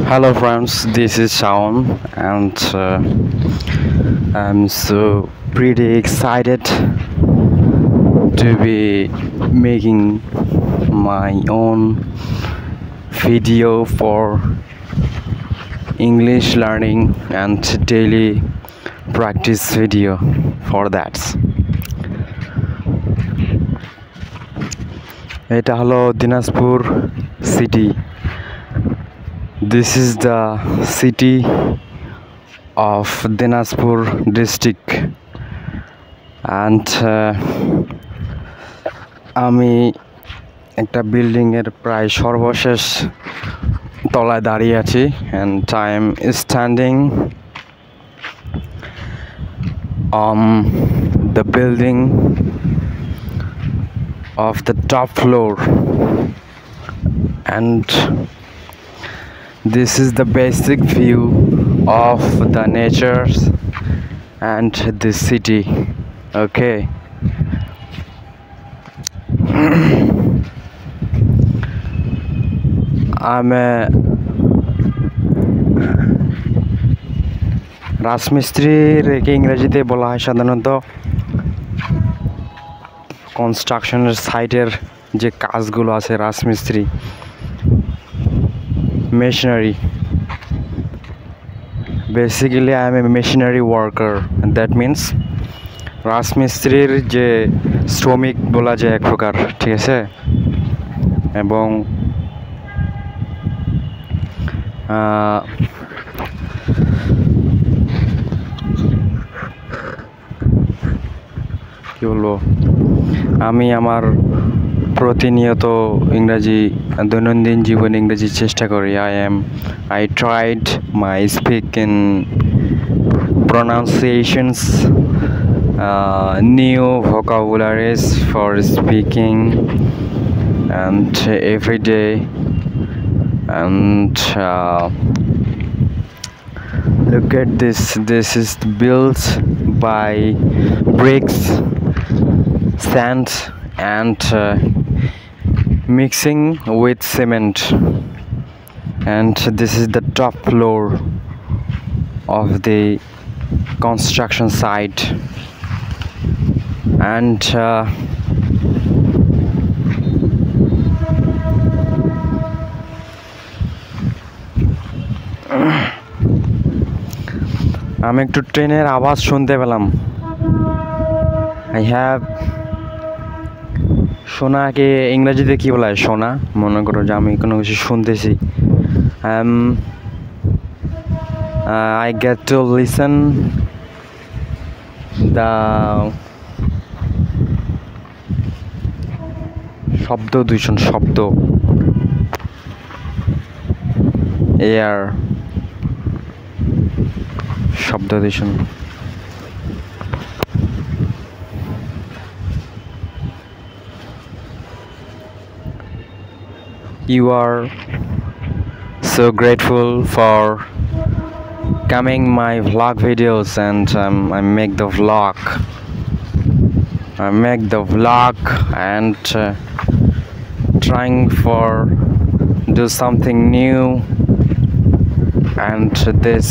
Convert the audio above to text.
Hello friends, this is Shaun and I'm so pretty excited to be making my own video for English learning and daily practice video for that. এটা হলো Dinajpur city. This is the city of Dinajpur district and আমি একটা building এর প্রায় সর্বশেষ তলায় দাঁড়িয়ে আছি and I am standing on the building of the top floor and this is the basic view of the nature and the city. Okay. I'm a রাজমিস্ত্রি রেখে ইংরেজিতে বলা হয় সাধারণত কনস্ট্রাকশনের সাইটের যে কাজগুলো আছে রাজমিস্ত্রি machinery. Basically I am a machinery worker and that means রাজমিস্ত্রির যে শ্রমিক বলা যায় এক প্রকার, ঠিক আছে? এবং কি বলবো, আমি আমার প্রতিনিয়ত ইংরেজি দৈনন্দিন জীবনে ইংরেজি চেষ্টা করি. I tried my speaking pronunciations, new vocabularies for speaking and every day and look at this is built by bricks, sand and mixing with cement and this is the top floor of the construction site and আমি একটু ট্রেনের আওয়াজ শুনতে পেলাম. I have শোনাকে ইংরেজিতে কি বলা হয়? শোনা. মনে করো যে আমি কোনো কিছু শুনতেছি. I get to listen the শব্দ দূষণ, শব্দ এয়ার, শব্দ দূষণ. You are so grateful for coming my vlog videos and I make the vlog and trying for do something new and this